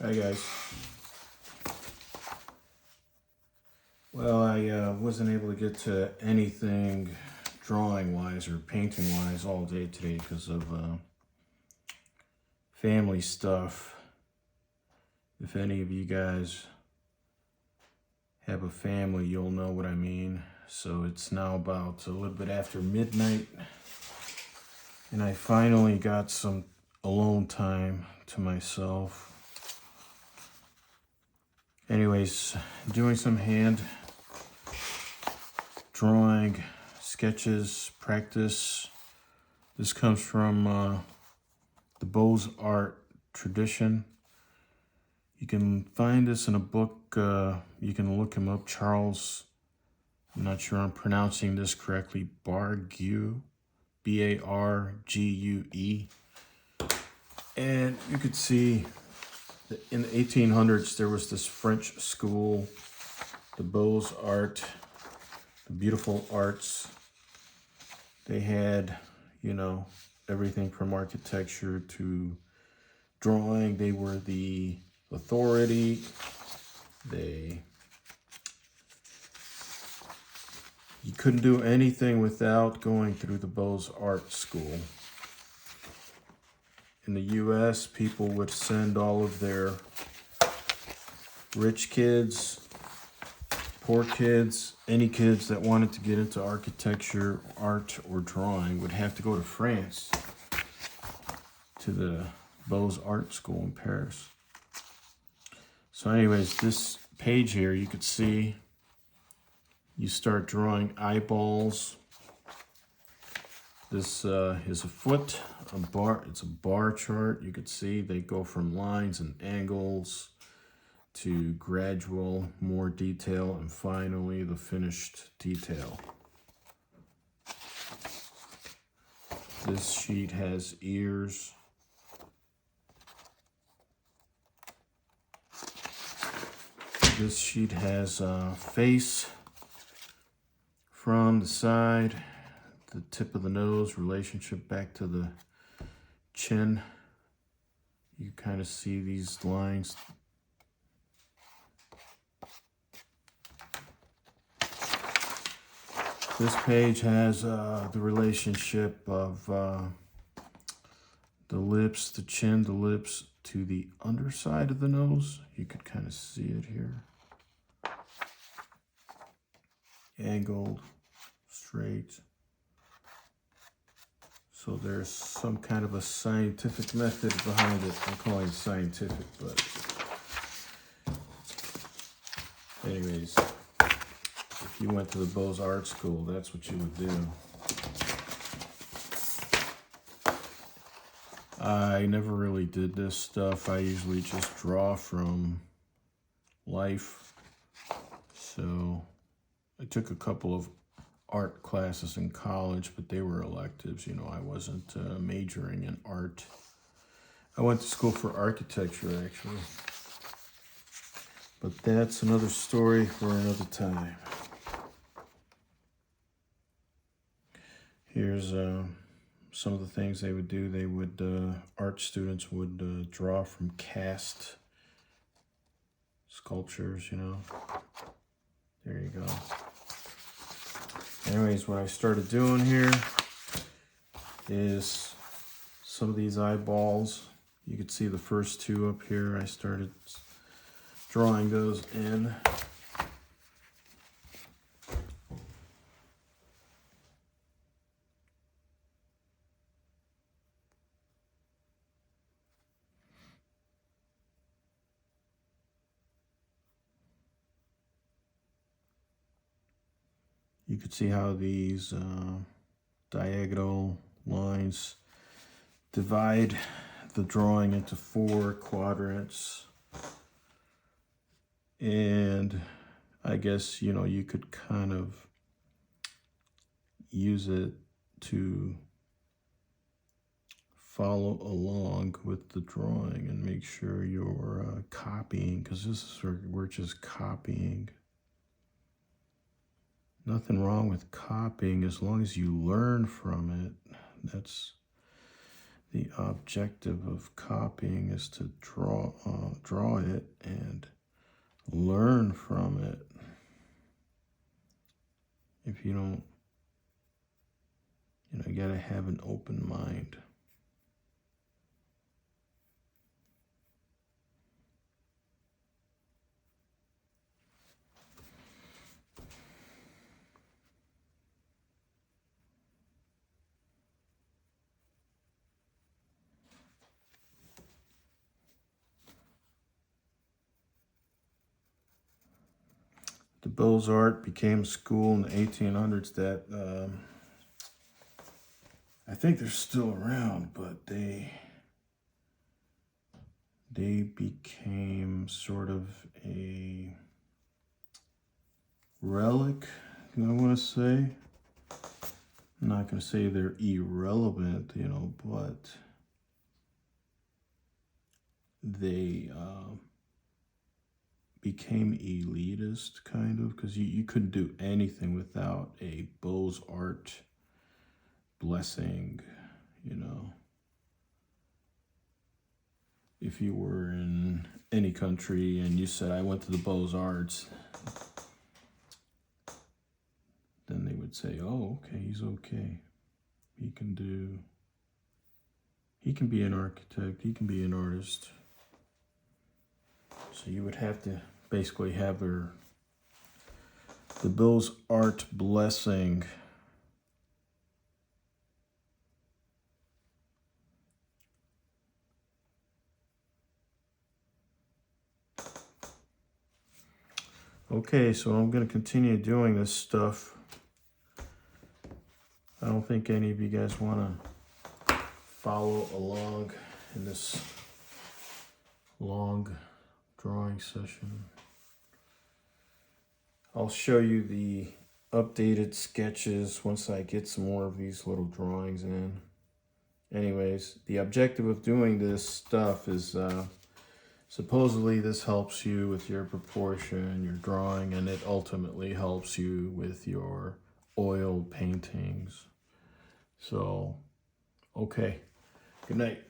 Hi guys. Well, I wasn't able to get to anything drawing-wise or painting-wise all day today because of family stuff. If any of you guys have a family, you'll know what I mean. So it's now about a little bit after midnight, and I finally got some alone time to myself. Anyways, doing some hand drawing, sketches, practice. This comes from the Baux Art tradition. You can find this in a book. You can look him up, Charles. I'm not sure I'm pronouncing this correctly. Bargue, B-A-R-G-U-E. And you could see that in the 1800s, there was this French school, the Baux Art, the beautiful arts. They had, everything from architecture to drawing. They were the authority. You couldn't do anything without going through the Baux Art School. In the US, people would send all of their rich kids, poor kids, any kids that wanted to get into architecture, art, or drawing would have to go to France, to the Baux Art School in Paris. So anyways, this page here, you could see you start drawing eyeballs. This is a foot, a bar. It's a bar chart. You could see they go from lines and angles to gradual, more detail, and finally the finished detail. This sheet has ears. This sheet has a face from the side, the tip of the nose, relationship back to the chin. You kind of see these lines. This page has the relationship of the lips, the chin, the lips to the underside of the nose. You could kind of see it here. Angled, straight. So there's some kind of a scientific method behind it. I'm calling it scientific, but anyways, if you went to the Baux Art School, that's what you would do. I never really did this stuff. I usually just draw from life. So I took a couple of art classes in college, but they were electives. I wasn't majoring in art. I went to school for architecture, actually. But that's another story for another time. Here's some of the things they would do. They would, art students would draw from cast sculptures, There you go. Anyways, what I started doing here is some of these eyeballs. You can see the first two up here. I started drawing those in. You could see how these diagonal lines divide the drawing into 4 quadrants. And I guess, you could kind of use it to follow along with the drawing and make sure you're copying, because this is where we're just copying. Nothing wrong with copying as long as you learn from it. That's the objective of copying is to draw it and learn from it. If you don't, you gotta have an open mind. The Baux Art became a school in the 1800s that I think they're still around, but they became sort of a relic, I want to say. I'm not going to say they're irrelevant, but they became elitist, kind of, because you couldn't do anything without a Baux Art blessing, If you were in any country and you said, I went to the Beaux Arts, then they would say, oh, okay, he's okay. He can be an architect, he can be an artist. So you would have to basically have the Baux Art blessing. Okay, so I'm going to continue doing this stuff. I don't think any of you guys want to follow along in this long drawing session. I'll show you the updated sketches once I get some more of these little drawings in. Anyways, the objective of doing this stuff is supposedly this helps you with your proportion, your drawing, and it ultimately helps you with your oil paintings. So, okay, good night.